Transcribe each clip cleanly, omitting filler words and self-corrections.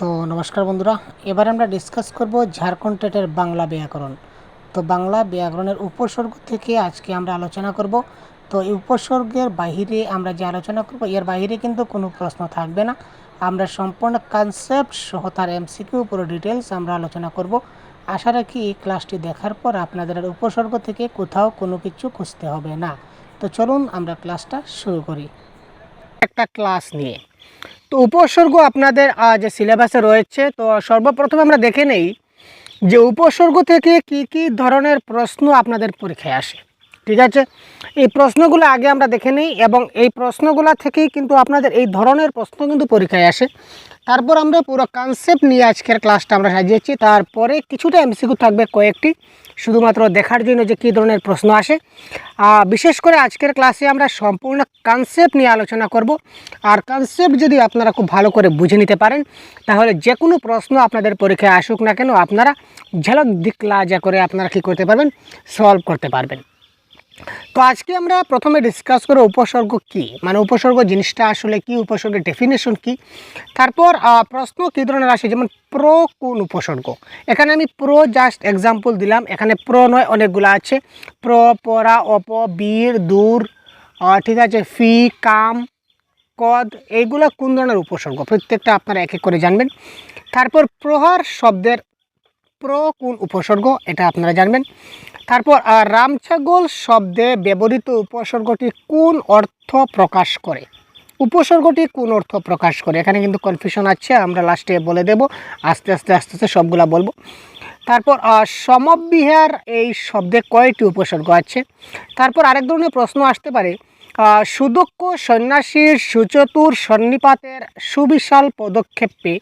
তো নমস্কার বন্ধুরা, এবার আমরা ডিসকাস করব ঝাড়খণ্ড টেটের বাংলা ব্যাকরণ। তো বাংলা ব্যাকরণের উপসর্গ থেকে আজকে আমরা আলোচনা করব। তো এই উপসর্গের বাহিরে আমরা যে আলোচনা করব, এর বাহিরে কিন্তু কোনো প্রশ্ন থাকবে না। আমরা সম্পূর্ণ কনসেপ্ট সহ তার এমসিকিউ পুরো ডিটেলস আমরা আলোচনা করব। আশা রাখি এই ক্লাসটি দেখার পর আপনাদের আর উপসর্গ থেকে কোথাও কোনো কিছু খুঁজতে হবে না। তো চলুন আমরা ক্লাসটা শুরু করি একটা ক্লাস নিয়ে। তো উপসর্গ আপনাদের যে সিলেবাসে রয়েছে, তো সর্বপ্রথম আমরা দেখে নেই যে উপসর্গ থেকে কি কি ধরনের প্রশ্ন আপনাদের পরীক্ষায় আসে। ঠিক আছে, এই প্রশ্নগুলো আগে আমরা দেখে নিই এবং এই প্রশ্নগুলো থেকেই কিন্তু আপনাদের এই ধরনের প্রশ্ন কিন্তু পরীক্ষায় আসে। তারপর আমরা পুরো কনসেপ্ট নিয়ে আজকের ক্লাসটা আমরা সাজিয়েছি। তারপরে কিছুটা এমসিকিউ থাকবে কয়েকটি, শুধুমাত্র দেখার জন্য যে কী ধরনের প্রশ্ন আসে। বিশেষ করে আজকের ক্লাসে আমরা সম্পূর্ণ কনসেপ্ট নিয়ে আলোচনা করব। আর কনসেপ্ট যদি আপনারা খুব ভালো করে বুঝে নিতে পারেন, তাহলে যে কোনো প্রশ্ন আপনাদের পরীক্ষায় আসুক না কেন, আপনারা ঝলক দিকলা যা করে আপনারা কী করতে পারবেন, সলভ করতে পারবেন। তো আজকে আমরা প্রথমে ডিসকাস করব উপসর্গ কি, মানে উপসর্গ জিনিসটা আসলে কি, উপসর্গের ডেফিনেশন কি। তারপর প্রশ্ন কী ধরনের আসে, যেমন প্রো কোন উপসর্গ। এখানে আমি প্রো জাস্ট এক্সাম্পল দিলাম, এখানে প্রো নয় অনেকগুলো আছে। প্র, পরা, অপ, বীর, দূর, ঠিক আছে, ফি, কাম, কদ, এইগুলো কোন ধরনের উপসর্গ প্রত্যেকটা আপনারা এক এক করে জানবেন। তারপর প্রহার শব্দের প্র কোন উপসর্গ এটা আপনারা জানবেন। তারপর রামছাগল শব্দে ব্যবহৃত উপসর্গটি কোন অর্থ প্রকাশ করে, উপসর্গটি কোন অর্থ প্রকাশ করে। এখানে কিন্তু কনফিউশন আছে, আমরা লাস্টে বলে দেব, আস্তে আস্তে সবগুলা বলবো। তারপর সমবিহার এই শব্দে কয়টি উপসর্গ আছে। তারপর আরেক ধরনের প্রশ্ন আসতে পারে, সুদক্ষ সন্ন্যাসীর সুচতুর সন্নিপাতের সুবিশাল পদক্ষেপে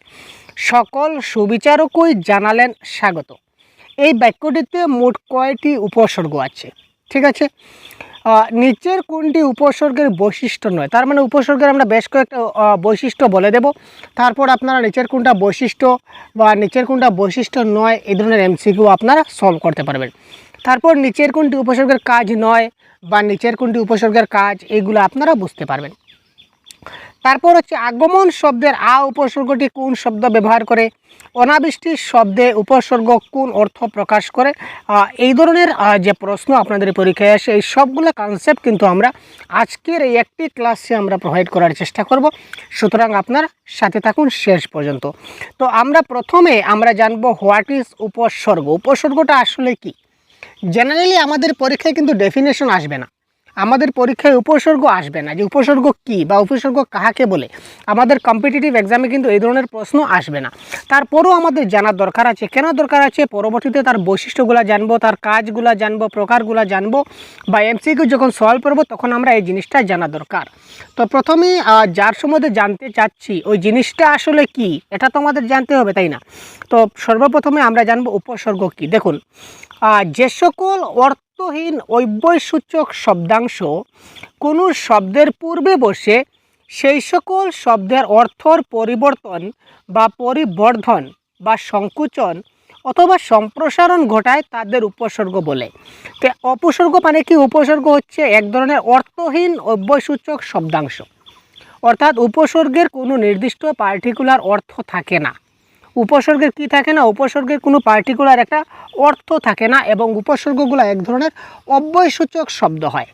সকল সুবিচারকই জানালেন স্বাগত। এই বাক্যটিতে মোট কয়টি উপসর্গ আছে। ঠিক আছে, নিচের কোনটি উপসর্গের বৈশিষ্ট্য নয়, তার মানে উপসর্গের আমরা বেশ কয়েকটা বৈশিষ্ট্য বলে দেব। তারপর আপনারা নিচের কোনটা বৈশিষ্ট্য বা নিচের কোনটা বৈশিষ্ট্য নয়, এই ধরনের এমসিকিউ আপনারা সলভ করতে পারবেন। তারপর নিচের কোনটি উপসর্গের কাজ নয় বা নিচের কোনটি উপসর্গের কাজ, এইগুলো আপনারা বুঝতে পারবেন। তারপর হচ্ছে আগমন শব্দের উপসর্গটি কোন শব্দ ব্যবহার করে, অনাবৃষ্টি শব্দে উপসর্গ কোন অর্থ প্রকাশ করে। এই ধরনের যে প্রশ্ন আপনাদের পরীক্ষায় আসে, এই সবগুলো কনসেপ্ট কিন্তু আমরা আজকের এই একটি ক্লাসে আমরা প্রোভাইড করার চেষ্টা করব। সুতরাং আপনার সাথে থাকুন শেষ পর্যন্ত। তো প্রথমে আমরা জানবো হোয়াট ইজ উপসর্গ। উপসর্গটা আসলে কি। জেনারেলি আমাদের পরীক্ষায় কিন্তু ডেফিনেশন আসবে না, আমাদের পরীক্ষায় উপসর্গ আসবে না যে উপসর্গ কি বা উপসর্গ কাহাকে বলে। আমাদের কম্পিটিটিভ এক্সামে কিন্তু এই ধরনের প্রশ্ন আসবে না। তারপরও আমাদের জানার দরকার আছে। কেন দরকার আছে, পরবর্তীতে তার বৈশিষ্ট্যগুলো জানবো, তার কাজগুলো জানবো, প্রকারগুলো জানবো, বা এমসিকিউ যখন সলভ করবো তখন আমরা এই জিনিসটা জানা দরকার। তো প্রথমেই যার সম্বন্ধে জানতে চাচ্ছি ওই জিনিসটা আসলে কি, এটা তো আমাদের জানতে হবে, তাই না। তো সর্বপ্রথমে আমরা জানবো উপসর্গ কি। দেখুন, যে সকল অর্থহীন অব্যয়সূচক শব্দাংশ কোনো শব্দের পূর্বে বসে সেই সকল শব্দের অর্থর পরিবর্তন বা পরিবর্ধন বা সংকুচন অথবা সম্প্রসারণ ঘটায় তাদের উপসর্গ বলে। তো উপসর্গ মানে কি, উপসর্গ হচ্ছে এক ধরনের অর্থহীন অব্যয়সূচক শব্দাংশ, অর্থাৎ উপসর্গের কোনো নির্দিষ্ট পার্টিকুলার অর্থ থাকে না। উপসর্গের কি থাকে না, উপসর্গের কোনো পার্টিকুলার একটা অর্থ থাকে না এবং উপসর্গগুলো এক ধরনের অব্যয়সূচক শব্দ হয়।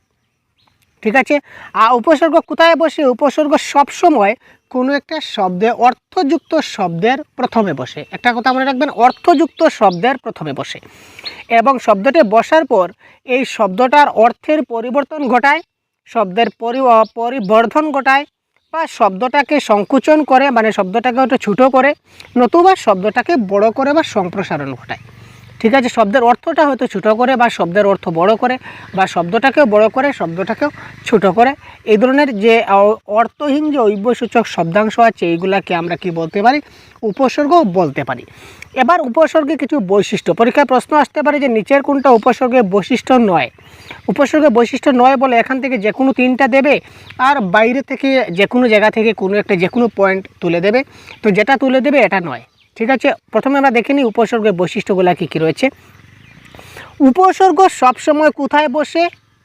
ঠিক আছে, আর উপসর্গ কোথায় বসে, উপসর্গ সবসময় কোনো একটা শব্দে অর্থযুক্ত শব্দের প্রথমে বসে। একটা কথা মনে রাখবেন, অর্থযুক্ত শব্দের প্রথমে বসে এবং শব্দটি বসার পর এই শব্দটার অর্থের পরিবর্তন ঘটায়, শব্দের পরিবর্ধন ঘটায়, বা শব্দটাকে সংকুচন করে, মানে শব্দটাকে একটু ছোটো করে, নতুবা শব্দটাকে বড় করে বা সম্প্রসারণ ঘটায়। ঠিক আছে, শব্দের অর্থটা হয়তো ছোটো করে বা শব্দের অর্থ বড় করে, বা শব্দটাকেও বড় করে শব্দটাকেও ছোটো করে। এই ধরনের যে অর্থহীন যে অব্যয়সূচক শব্দাংশ আছে, এইগুলাকে আমরা কি বলতে পারি, উপসর্গ বলতে পারি। এবার উপসর্গে কিছু বৈশিষ্ট্য, পরীক্ষায় প্রশ্ন আসতে পারে যে নিচের কোনটা উপসর্গের বৈশিষ্ট্য নয়। উপসর্গের বৈশিষ্ট্য নয় বলে এখান থেকে যে কোনো তিনটা দেবে, আর বাইরে থেকে যে কোনো জায়গা থেকে কোনো একটা যে কোনো পয়েন্ট তুলে দেবে। তো যেটা তুলে দেবে এটা নয়। ঠিক আছে, প্রথমে আমরা দেখে নিই উপসর্গের বৈশিষ্ট্যগুলো কী কী রয়েছে। উপসর্গ সবসময় কোথায় বসে,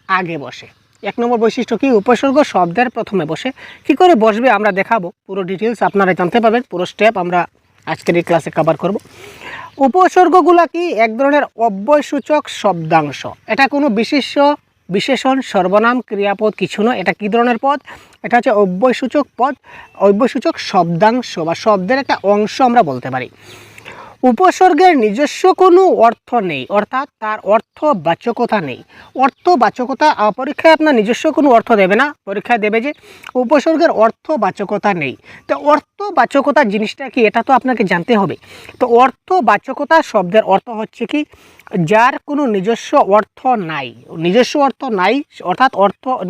আগে বসে। এক নম্বর বৈশিষ্ট্য কি, উপসর্গ শব্দের প্রথমে বসে। কি করে বসবে আমরা দেখাবো, পুরো ডিটেলস আপনারা জানতে পারবেন, পুরো স্টেপ আমরা আজকের এই ক্লাসে কভার করব। উপসর্গগুলো কি এক ধরনের অব্যয়সূচক শব্দাংশ। এটা কোনো বিশেষণ সর্বনাম ক্রিয়াপদ কিছু নয়। এটা কী ধরনের পদ? এটা হচ্ছে অব্যয়সূচক পদ, অব্যয়সূচক শব্দাংশ বা শব্দের একটা অংশ আমরা বলতে পারি। উপসর্গের নিজস্ব কোনো অর্থ নেই, অর্থাৎ তার অর্থবাচকতা নেই। অর্থবাচকতা পরীক্ষায় আপনার নিজস্ব কোনো অর্থ দেবে না, পরীক্ষায় দেবে যে উপসর্গের অর্থবাচকতা নেই। তো অর্থবাচকতা জিনিসটা কি, এটা তো আপনাকে জানতে হবে। তো অর্থবাচকতা শব্দের অর্থ হচ্ছে কি, যার কোনো নিজস্ব অর্থ নাই। নিজস্ব অর্থ নাই অর্থাৎ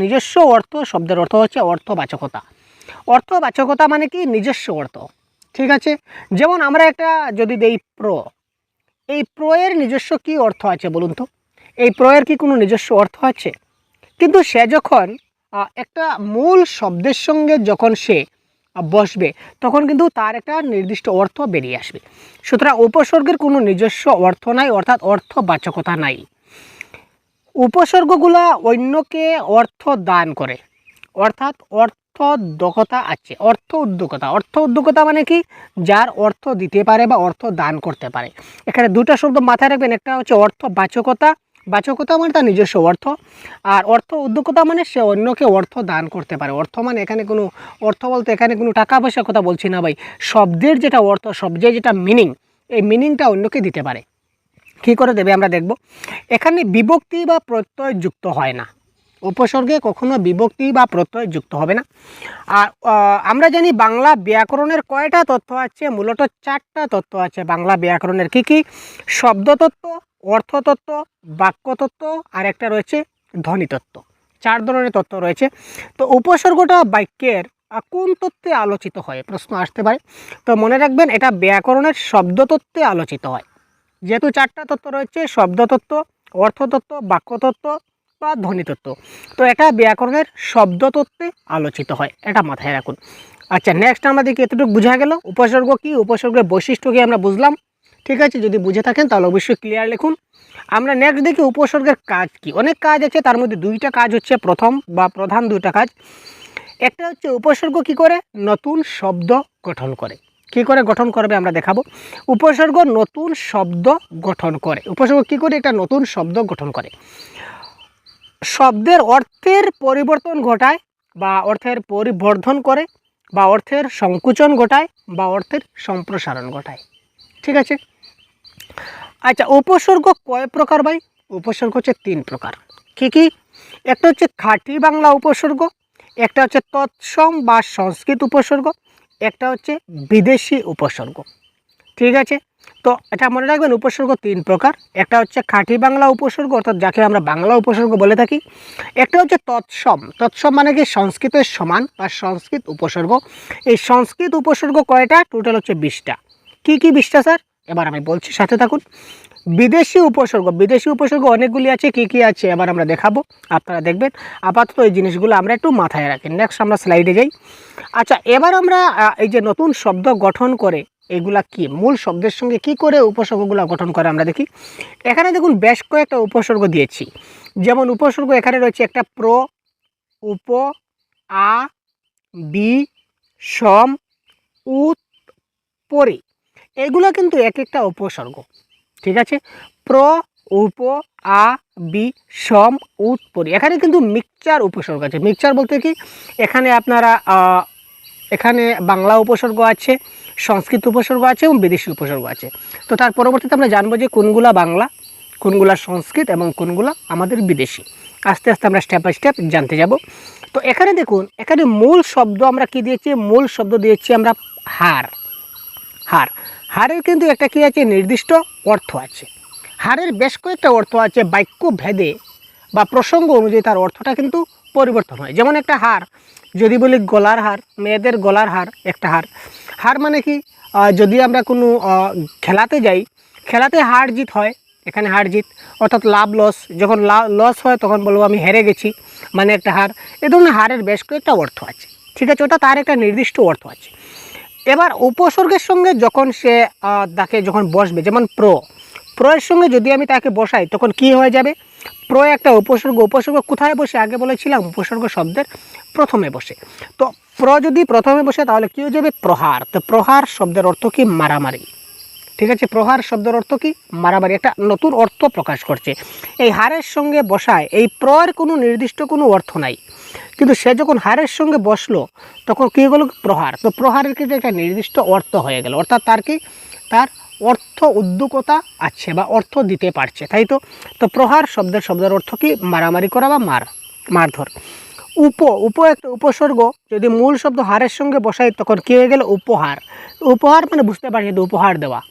নিজস্ব অর্থ শব্দের অর্থ হচ্ছে অর্থবাচকতা। অর্থবাচকতা মানে কি, নিজস্ব অর্থ। ঠিক আছে, যেমন আমরা একটা যদি দেই এই এর নিজস্ব কি অর্থ আছে বলুন তো? এই এর কি কোনো নিজস্ব অর্থ আছে? কিন্তু সে যখন একটা মূল শব্দের সঙ্গে যখন সে বসবে তখন কিন্তু তার একটা নির্দিষ্ট অর্থ বেরিয়ে আসবে। সুতরাং উপসর্গের কোনো নিজস্ব অর্থ নাই, অর্থাৎ অর্থবাচকতা নাই। উপসর্গগুলা অন্যকে অর্থ দান করে, অর্থাৎ অর্থোদ্যোগতা আছে। অর্থোদ্যোগতা মানে কি, যার অর্থ দিতে পারে বা অর্থ দান করতে পারে। এখানে দুটো শব্দ মাথায় রাখবেন, একটা হচ্ছে অর্থবাচকতা, বাচকতা মানে তার নিজস্ব অর্থ, আর উদ্যোগতা মানে সে অন্যকে অর্থ দান করতে পারে। অর্থ মানে এখানে কোনো অর্থ বলতে এখানে কোনো টাকা পয়সার কথা বলছি না ভাই, শব্দের যেটা অর্থ, শব্দের যেটা মিনিং, এই মিনিংটা অন্যকে দিতে পারে। কী করে দেবে আমরা দেখব। এখানে বিভক্তি বা প্রত্যয় যুক্ত হয় না, উপসর্গে কখনো বিভক্তি বা প্রত্যয় যুক্ত হবে না। আর আমরা জানি বাংলা ব্যাকরণের কয়টা তত্ত্ব আছে? মূলত 4টা তত্ত্ব আছে বাংলা ব্যাকরণের। কি কি? শব্দতত্ত্ব, অর্থতত্ত্ব, বাক্যতত্ত্ব আর একটা রয়েছে ধ্বনিতত্ত্ব। 4 ধরনের তত্ত্ব রয়েছে। তো উপসর্গটা বাক্যের কোন তত্ত্বে আলোচিত হয়, প্রশ্ন আসতে পারে। তো মনে রাখবেন, এটা ব্যাকরণের শব্দতত্ত্বে আলোচিত হয়। যেহেতু 4টা তত্ত্ব রয়েছে, শব্দতত্ত্ব, অর্থতত্ত্ব, বাক্যতত্ত্ব বা ধ্বনিতত্ত্ব, তো এটা ব্যাকরণের শব্দতত্ত্বে আলোচিত হয়, এটা মাথায় রাখুন। আচ্ছা, নেক্সট আমরা দেখি এতটুকু বোঝা গেল উপসর্গ কি, উপসর্গের বৈশিষ্ট্য কি আমরা বুঝলাম। ঠিক আছে, যদি বুঝে থাকেন তাহলে অবশ্যই ক্লিয়ার লিখুন। আমরা নেক্সট দেখি উপসর্গের কাজ কি। অনেক কাজ আছে, তার মধ্যে 2টা কাজ হচ্ছে প্রথম বা প্রধান 2টা কাজ। একটা হচ্ছে উপসর্গ কি করে, নতুন শব্দ গঠন করে। কি করে গঠন করবে আমরা দেখাবো। উপসর্গ নতুন শব্দ গঠন করে। উপসর্গ কি করে, এটা নতুন শব্দ গঠন করে। শব্দের অর্থের পরিবর্তন ঘটায় বা অর্থের পরিবর্ধন করে বা অর্থের সংকুচন ঘটায় বা অর্থের সম্প্রসারণ ঘটায়। ঠিক আছে। আচ্ছা, উপসর্গ কয় প্রকার ভাই? উপসর্গ হচ্ছে 3 প্রকার। কি কি? একটা হচ্ছে খাঁটি বাংলা উপসর্গ, একটা হচ্ছে তৎসম বা সংস্কৃত উপসর্গ, একটা হচ্ছে বিদেশি উপসর্গ। ঠিক আছে, তো এটা মনে রাখবেন, উপসর্গ 3 প্রকার। একটা হচ্ছে খাঁটি বাংলা উপসর্গ, অর্থাৎ যাকে আমরা বাংলা উপসর্গ বলে থাকি। একটা হচ্ছে তৎসম মানে কি, সংস্কৃতের সমান বা সংস্কৃত উপসর্গ। এই সংস্কৃত উপসর্গ কয়টা? টোটাল হচ্ছে 20টা। কি কি 20টা স্যার? এবার আমি বলছি, সাথে থাকুন। বিদেশি উপসর্গ অনেকগুলি আছে। কি কি আছে এবার আমরা দেখাবো, আপনারা দেখবেন। আপাতত এই জিনিসগুলো আমরা একটু মাথায় রাখি। নেক্সট আমরা স্লাইডে যাই। আচ্ছা, এবার আমরা এই যে নতুন শব্দ গঠন করে, এগুলা কি, মূল শব্দের সঙ্গে কি করে উপসর্গগুলো গঠন করে আমরা দেখি। এখানে দেখুন বেশ কয়েকটা উপসর্গ দিয়েছি। যেমন উপসর্গ এখানে রয়েছে একটা প্র, উপ, আ, বি, সম, উত, পরি। এগুলো কিন্তু এক একটা উপসর্গ। ঠিক আছে, প্র, উপ, আ, বি, সম, উত, পরি। এখানে কিন্তু মিক্সচার উপসর্গ আছে। মিক্সচার বলতে কি, এখানে আপনারা এখানে বাংলা উপসর্গ আছে, সংস্কৃত উপসর্গ আছে এবং বিদেশি উপসর্গ আছে। তো তার পরবর্তীতে আমরা জানবো যে কোনগুলা বাংলা, কোনগুলা সংস্কৃত এবং কোনগুলা আমাদের বিদেশি। আস্তে আস্তে আমরা স্টেপ বাই স্টেপ জানতে যাব। তো এখানে দেখুন, এখানে মূল শব্দ আমরা কি দিয়েছি? মূল শব্দ দিয়েছি আমরা হার। হারের কিন্তু একটা কি আছে, নির্দিষ্ট অর্থ আছে। হারের বেশ কয়েকটা অর্থ আছে, বাক্য ভেদে বা প্রসঙ্গ অনুযায়ী তার অর্থটা কিন্তু পরিবর্তন হয়। যেমন একটা হার, যদি বলি গলার হার, মেয়েদের গলার হার একটা হার মানে কি, যদি আমরা কোনো খেলাতে যাই, খেলাতে হার জিত হয়, এখানে হার জিত অর্থাৎ লাভ লস। যখন লস হয় তখন বলবো আমি হেরে গেছি, মানে একটা হার। এ ধরনের হারের বেশ কয়েকটা অর্থ আছে। ঠিক আছে, ওটা তার একটা নির্দিষ্ট অর্থ আছে। এবার উপসর্গের সঙ্গে যখন সে তাকে যখন বসবে, যেমন প্র এর সঙ্গে যদি আমি তাকে বসাই তখন কি হয়ে যাবে? প্র একটা উপসর্গ, উপসর্গ কোথায় বসে আগে বলেছিলাম, উপসর্গ শব্দের প্রথমে বসে। তো প্র যদি প্রথমে বসে তাহলে কী হয়ে যাবে, প্রহার। তো প্রহার শব্দের অর্থ কি, মারামারি। ঠিক আছে, প্রহার শব্দের অর্থ কি, মারামারি, একটা নতুন অর্থ প্রকাশ করছে। এই হারের সঙ্গে বসায় এই প্রর কোনো নির্দিষ্ট কোনো অর্থ নাই, কিন্তু সে যখন হারের সঙ্গে বসলো তখন কী হলো, প্রহার। তো প্রহারের ক্ষেত্রে একটা নির্দিষ্ট অর্থ হয়ে গেল, অর্থাৎ তার কি, তার অর্থ উদ্যোগতা আছে বা অর্থ দিতে পারছে, তাই তো। তো প্রহার শব্দের অর্থ কি, মারামারি করা বা মারধর। উপ একটা উপসর্গ যদি মূল শব্দ হারের সঙ্গে বসাই তখন কী হয়ে গেল, উপহার। উপহার মানে বুঝতে পারছি, উপহার দেওয়া।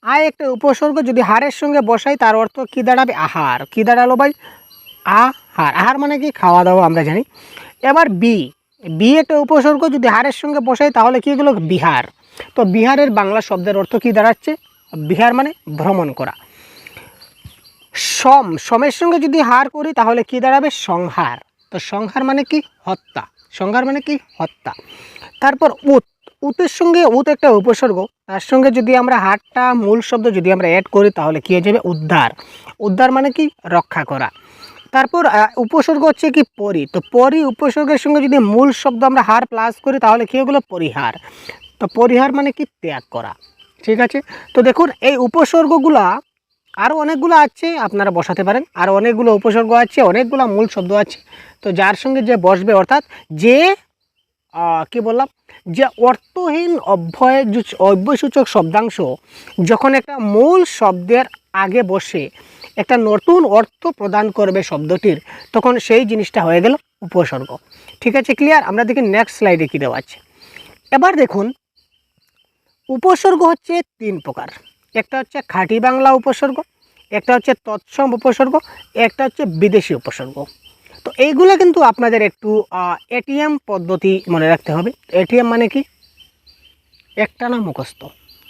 আ একটা উপসর্গ যদি হারের সঙ্গে বসাই তার অর্থ কি দাঁড়াবে, আহার। কি দাঁড়ালো ভাই, আহার। আহার মানে কি, খাওয়া দাওয়া, আমরা জানি। এবার বি একটা উপসর্গ যদি হারের সঙ্গে বসাই তাহলে কি হলো, বিহার। তো বিহারের বাংলা শব্দের অর্থ কি দাঁড়াচ্ছে, বিহার মানে ভ্রমণ করা। সমের সঙ্গে যদি হার করি তাহলে কি দাঁড়াবে, সংহার। তো সংহার মানে কি, হত্যা। সংহার মানে কি, হত্যা। তারপর উতের সঙ্গে একটা উপসর্গ, তার সঙ্গে যদি আমরা হারটা মূল শব্দ যদি আমরা অ্যাড করি তাহলে কী হয়ে যাবে, উদ্ধার। উদ্ধার মানে কি, রক্ষা করা। তারপর উপসর্গ হচ্ছে কি, পরি। তো পরি উপসর্গের সঙ্গে যদি মূল শব্দ আমরা হার প্লাস করি তাহলে কী হলো, পরিহার। তো পরিহার মানে কি, ত্যাগ করা। ঠিক আছে, তো দেখুন এই উপসর্গগুলা আরও অনেকগুলো আছে, আপনারা বসাতে পারেন। আর অনেকগুলো উপসর্গ আছে, অনেকগুলো মূল শব্দ আছে। তো যার সঙ্গে যে বসবে, অর্থাৎ যে কি বললাম, যে অর্থহীন অব্যয়সূচক শব্দাংশ যখন একটা মূল শব্দের আগে বসে একটা নতুন অর্থ প্রদান করবে শব্দটির, তখন সেই জিনিসটা হয়ে গেল উপসর্গ। ঠিক আছে, ক্লিয়ার। আমরা দেখি নেক্সট স্লাইডে কী দেওয়া আছে। এবার দেখুন উপসর্গ হচ্ছে তিন প্রকার। একটা হচ্ছে খাঁটি বাংলা উপসর্গ, একটা হচ্ছে তৎসম উপসর্গ, একটা হচ্ছে বিদেশি উপসর্গ। তো এইগুলো কিন্তু আপনাদের একটু এটিএম পদ্ধতি মনে রাখতে হবে। এটিএম মানে কি, একটানা মুখস্থ।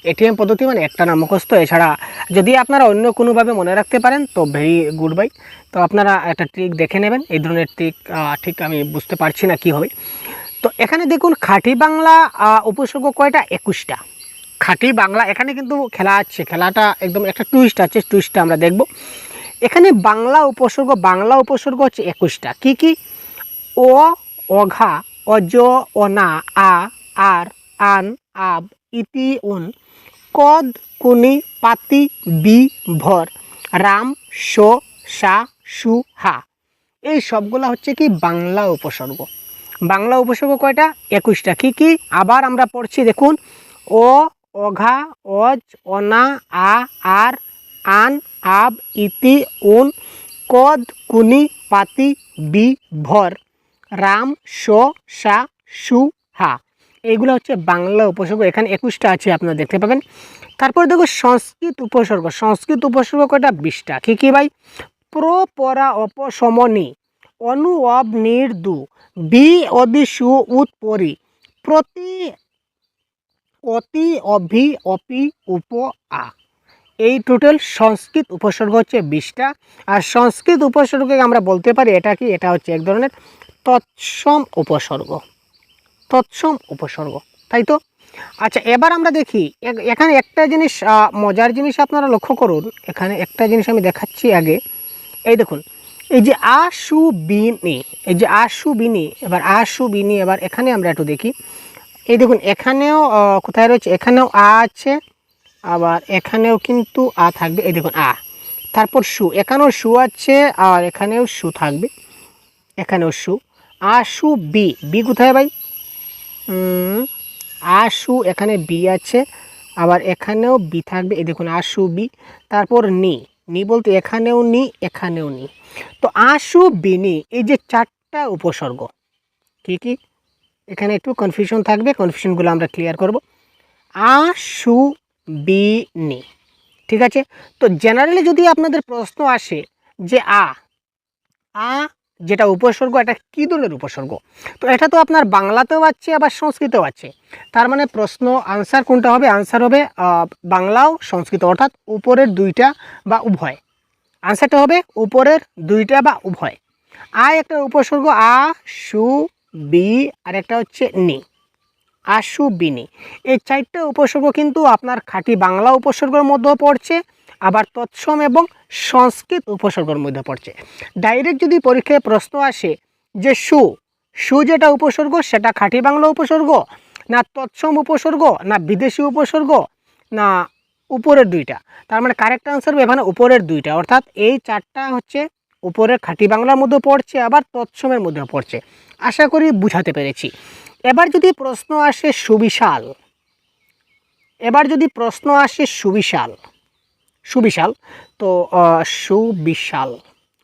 এটিএম পদ্ধতি মানে একটানা মুখস্থ। এছাড়া যদি আপনারা অন্য কোনোভাবে মনে রাখতে পারেন তো ভেরি গুড বাই। তো আপনারা একটা ট্রিক দেখে নেবেন, এই ধরনের ট্রিক ঠিক আমি বুঝতে পারছি না কি হবে। তো এখানে দেখুন খাঁটি বাংলা উপসর্গ কয়টা, 21টা। খাঁটি বাংলা, এখানে কিন্তু খেলা আছে, খেলাটা একদম একটা টুইস্ট আছে, টুইস্টটা আমরা দেখব। এখানে বাংলা উপসর্গ হচ্ছে 21টা। কি কি, ও, অঘা, অজ, অনা, আ, আর, আন, আব, ইতি, উন, কদ, কুনি, পাতি, বি, ভর, রাম, শো, সা, সু, হা। এই সবগুলা হচ্ছে কি বাংলা উপসর্গ। বাংলা উপসর্গ কয়টা, 21টা। কি কি, আবার আমরা পড়ছি দেখুন, ও, অঘা, অজ, অনা, আ, আর, আন, আব, ইতি, উন, কদ, কুনি, পাতি, বি, ভর, রাম, শো, সা, সু, হা। এইগুলো হচ্ছে বাংলা উপসর্গ। এখানে 21টা আছে, আপনারা দেখতে পাবেন। তারপর দেখো সংস্কৃত উপসর্গ কয়টা, 20টা। কি কি ভাই, প্র, পরা, অপসমনি, অনু, অব, নির, দু, বি, অদি, সু, উত, পরি, প্রতি, অতি, অভি, অপি, উপ, আ। এই টোটাল সংস্কৃত উপসর্গ হচ্ছে 20টা। আর সংস্কৃত উপসর্গকে আমরা বলতে পারি এটা কি, এটা হচ্ছে এক ধরনের তৎসম উপসর্গ, তাই তো। আচ্ছা, এবার আমরা দেখি এখানে একটা জিনিস, মজার জিনিস আপনারা লক্ষ্য করুন। এখানে একটা জিনিস আমি দেখাচ্ছি আগে। এই দেখুন, এই যে আশু বিনি, এবার আশু বিনি, এবার এখানে আমরা একটু দেখি। এই দেখুন এখানেও কোথায় রয়েছে, এখানেও আ আছে, আবার এখানেও কিন্তু আ থাকবে। এই দেখুন আ, তারপর সু, এখানেও সু আছে, আর এখানেও সু থাকবে, এখানেও সু। আশু বি কোথায় ভাই, আশু, এখানে বি আছে, আবার এখানেও বি থাকবে। এই দেখুন আশু বি। তারপর নি বলতে এখানেও নি। তো আশু বিনি, এই যে 4টা উপসর্গ, কি কি, এখানে একটু কনফিউশন থাকবে, কনফিউশনগুলো আমরা ক্লিয়ার করব। আশু বিনি, ঠিক আছে। তো জেনারেলি যদি আপনাদের প্রশ্ন আসে যে আ যেটা উপসর্গ, এটা কী ধরনের উপসর্গ, তো এটা তো আপনার বাংলাতেও আছে আবার সংস্কৃতেও আছে। তার মানে প্রশ্ন আনসার কোনটা হবে, আনসার হবে বাংলাও সংস্কৃত, অর্থাৎ উপরের 2টা বা উভয়। আনসারটা হবে উপরের 2টা বা উভয়। একটা উপসর্গ আ, সু, বি, আর একটা হচ্ছে নি, আশু বিনি। এই 4টা উপসর্গ কিন্তু আপনার খাঁটি বাংলা উপসর্গের মধ্যেও পড়ছে, আবার তৎসম এবং সংস্কৃত উপসর্গের মধ্যে পড়ছে। ডাইরেক্ট যদি পরীক্ষায় প্রশ্ন আসে যে সু যেটা উপসর্গ সেটা খাঁটি বাংলা উপসর্গ, না তৎসম উপসর্গ, না বিদেশি উপসর্গ, না উপরের দুইটা, তার মানে কারেক্ট আনসার হবে এখানে উপরের দুইটা, অর্থাৎ এই চারটা হচ্ছে উপরের খাঁটি বাংলার মধ্যে পড়ছে, আবার তৎসমের মধ্যে পড়ছে। আশা করি বুঝাতে পেরেছি। এবার যদি প্রশ্ন আসে সুবিশাল, সুবিশাল তো সুবিশাল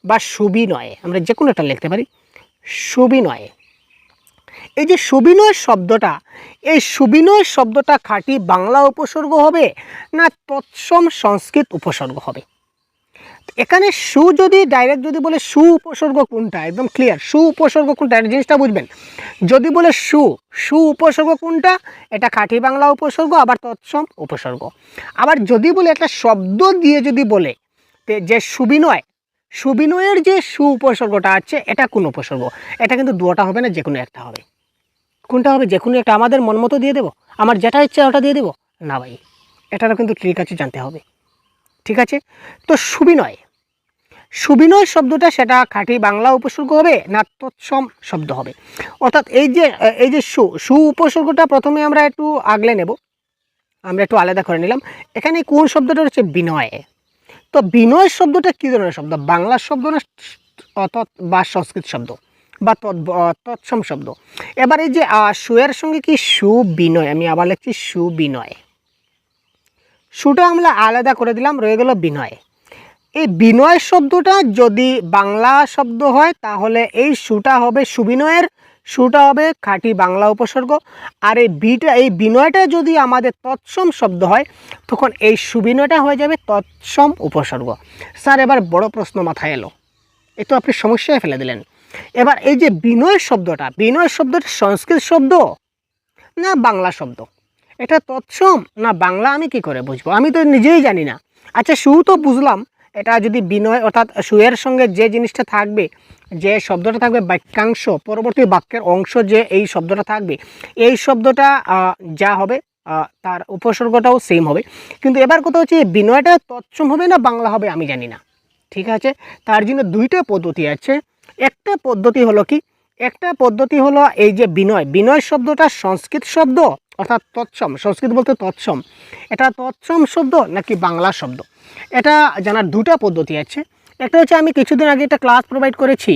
বা সুবিনয়, আমরা যে কোনো একটা লিখতে পারি, সুবিনয়। এই যে সুবিনয় শব্দটা, এই সুবিনয় শব্দটা খাঁটি বাংলা উপসর্গ হবে না তৎসম সংস্কৃত উপসর্গ হবে? এখানে সু যদি ডাইরেক্ট যদি বলে সু উপসর্গ কোনটা, একদম ক্লিয়ার, সু উপসর্গ কোনটা এই জিনিসটা বুঝবেন। যদি বলে সু উপসর্গ কোনটা, এটা খাঁটি বাংলা উপসর্গ আবার তৎসম উপসর্গ। আবার যদি বলে একটা শব্দ দিয়ে যদি বলে যে সুবিনয়ের যে সু উপসর্গটা আছে এটা কোন উপসর্গ, এটা কিন্তু দুটোটা হবে না, যে কোনো একটা হবে। কোনটা হবে? যে কোনো একটা। আমাদের মন মতো দিয়ে দেবো, আমার যেটা ইচ্ছে ওটা দিয়ে দেবো না ভাই, এটারও কিন্তু ট্রিক আছে, জানতে হবে। ঠিক আছে, তো সুবিনয় শব্দটা সেটা খাঁটি বাংলা উপসর্গ হবে না তৎসম শব্দ হবে? অর্থাৎ এই যে সু উপসর্গটা প্রথমে আমরা একটু আগলে নেব, আমরা একটু আলাদা করে নিলাম। এখানে কোন শব্দটা হচ্ছে বিনয়। তো বিনয় শব্দটা কী ধরনের শব্দ? বাংলা শব্দ না বা সংস্কৃত শব্দ বা তৎসম শব্দ? এবার এই যে সুয়ের সঙ্গে কি সুবিনয়, আমি আবার লিখছি সুবিনয়, সুটা আমরা আলাদা করে দিলাম, রয়ে গেল বিনয়। এই বিনয় শব্দটা যদি বাংলা শব্দ হয় তাহলে এই সুটা হবে সুবিনয়ের, সুটা হবে খাঁটি বাংলা উপসর্গ। আর এই বিনয়টা যদি আমাদের তৎসম শব্দ হয় তখন এই সুবিনয়টা হয়ে যাবে তৎসম উপসর্গ। স্যার এবার বড় প্রশ্ন মাথায় এলো, এ তো আপনি সমস্যায় ফেলে দিলেন। এবার এই যে বিনয় শব্দটা সংস্কৃত শব্দ না বাংলা শব্দ, এটা তৎসম না বাংলা, আমি কি করে বুঝবো? আমি তো নিজেই জানি না। আচ্ছা সু তো বুঝলাম, এটা যদি বিনয় অর্থাৎ সুয়ের সঙ্গে যে জিনিসটা থাকবে, যে শব্দটা থাকবে বাক্যাংশ, পরবর্তী বাক্যের অংশ, যে এই শব্দটা থাকবে, এই শব্দটা যা হবে তার উপসর্গটাও সেম হবে। কিন্তু এবার কথা হচ্ছে বিনয়টা তৎসম হবে না বাংলা হবে, আমি জানি না। ঠিক আছে, তার জন্য দুইটা পদ্ধতি আছে। একটা পদ্ধতি হলো কি, একটা পদ্ধতি হলো এই যে বিনয় শব্দটা সংস্কৃত শব্দ অর্থাৎ তৎসম, সংস্কৃত বলতে তৎসম, এটা তৎসম শব্দ নাকি বাংলা শব্দ, এটা জানার দুটা পদ্ধতি আছে। একটা হচ্ছে আমি কিছুদিন আগে একটা ক্লাস প্রোভাইড করেছি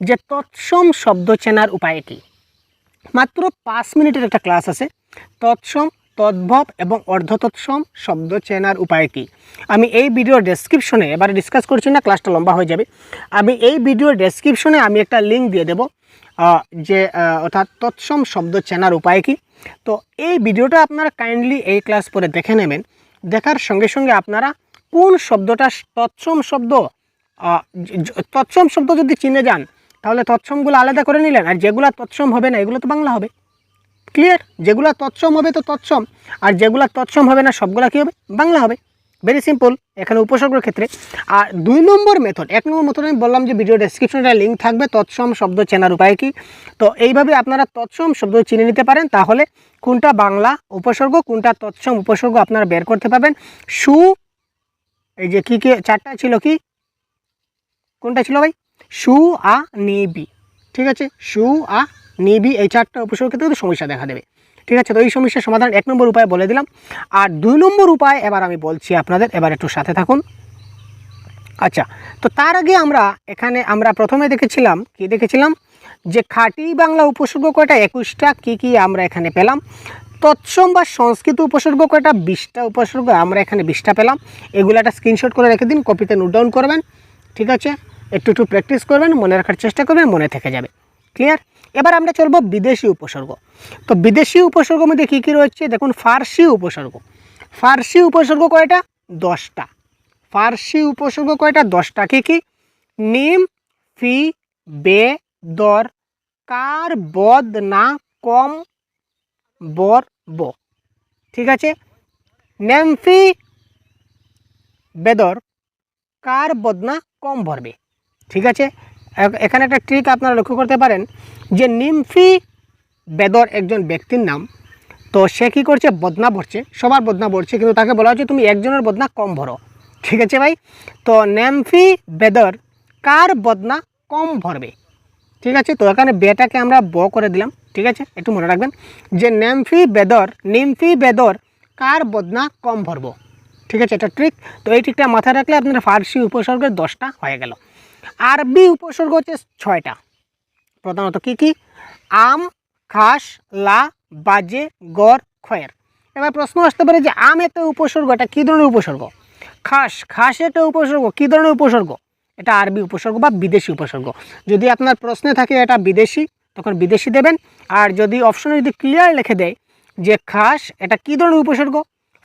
যে তৎসম শব্দ চেনার উপায় কী, মাত্র 5 মিনিটের একটা ক্লাস আছে, তৎসম, তদ্ভব এবং অর্ধতৎসম শব্দ চেনার উপায় কী। আমি এই ভিডিওর ডেসক্রিপশনে, এবারে ডিসকাস করছি না, ক্লাসটা লম্বা হয়ে যাবে, আমি এই ভিডিওর ডেসক্রিপশনে আমি একটা লিঙ্ক দিয়ে দেব, যে অর্থাৎ তৎসম শব্দ চেনার উপায় কী। তো এই ভিডিওটা আপনারা কাইন্ডলি এই ক্লাস পরে দেখে নেবেন, দেখার সঙ্গে সঙ্গে আপনারা কোন শব্দটা তৎসম শব্দ যদি চিনে যান তাহলে তৎসমগুলো আলাদা করে নিলেন, আর যেগুলো তৎসম হবে না এগুলো তো বাংলা হবে। ক্লিয়ার? যেগুলো তৎসম হবে তো তৎসম, আর যেগুলো তৎসম হবে না সবগুলো কী হবে? বাংলা হবে। ভেরি সিম্পল এখানে উপসর্গের ক্ষেত্রে। আর 2 নম্বর মেথড, 1 নম্বর মেথড আমি বললাম যে ভিডিও ডেসক্রিপশনে লিঙ্ক থাকবে তৎসম শব্দ চেনার উপায় কী। তো এইভাবে আপনারা তৎসম শব্দ চিনে নিতে পারেন, তাহলে কোনটা বাংলা উপসর্গ কোনটা তৎসম উপসর্গ আপনারা বের করতে পারবেন। এই যে কী চারটা ছিল, কি কোনটা ছিল ভাই? সু আ নিবি, ঠিক আছে, সু আ নিবি, এই চারটা উপসর্গ ক্ষেত্রে সমস্যা দেখা দেবে। ঠিক আছে, তো এই সমস্যার সমাধান 1 নম্বর উপায় বলে দিলাম। আর 2 নম্বর উপায় এবার আমি বলছি আপনাদের, এবার একটু সাথে থাকুন। আচ্ছা, তো তার আগে আমরা প্রথমে দেখেছিলাম যে খাঁটি বাংলা উপসর্গ কয়টা? 21টা। কি আমরা এখানে পেলাম। তৎসম বা সংস্কৃত উপসর্গ কয়টা? 20টা উপসর্গ, আমরা এখানে 20টা পেলাম। এগুলো একটা স্ক্রিনশট করে রেখে দিন, কপিতে নোট ডাউন করবেন। ঠিক আছে, একটু প্র্যাকটিস করবেন, মনে রাখার চেষ্টা করবেন, মনে থেকে যাবে। ক্লিয়ার? এবার আমরা চলবো বিদেশি উপসর্গ। তো বিদেশি উপসর্গের মধ্যে কী রয়েছে দেখুন। ফার্সি উপসর্গ কয়টা? 10টা। ফার্সি উপসর্গ কয়টা? 10টা। কি? নিম, ফি, বে, দর, কার, বদ, না, কম, বর, ব। ঠিক আছে, নেমফি, বেদর, কার, বদনা, কম ভরবে। ঠিক আছে, এখানে একটা ট্রিক আপনারা লক্ষ্য করতে পারেন যে নিমফি বেদর একজন ব্যক্তির নাম, তো সে কী করছে? বদনা ভরছে, সবার বদনা ভরছে, কিন্তু তাকে বলা হচ্ছে তুমি একজনের বদনা কম ভরো। ঠিক আছে ভাই। তো নেমফি বেদর কার বদনা কম ভরবে, ঠিক আছে। তো এখানে বেটাকে আমরা ব করে দিলাম, ঠিক আছে। একটু মনে রাখবেন যে নিমফি বেদর কার বদনা কম ভরব, ঠিক আছে, এটা ট্রিক। তো এই ট্রিকটা মাথায় রাখলে আপনার ফার্সি উপসর্গের 10টা হয়ে গেল। আরবি উপসর্গ হচ্ছে 6টা, প্রধানত কী কী? আম, খাস, লা, বাজে, গড়, খয়ের। এবার প্রশ্ন আসতে পারে যে আম একটা উপসর্গ, এটা কী ধরনের উপসর্গ? খাস একটা উপসর্গ, কী ধরনের উপসর্গ? এটা আরবি উপসর্গ বা বিদেশি উপসর্গ। যদি আপনার প্রশ্নে থাকে এটা বিদেশি, তখন বিদেশি দেবেন। আর যদি অপশনে যদি ক্লিয়ার লিখে দেয় যে খাস এটা কী ধরনের উপসর্গ,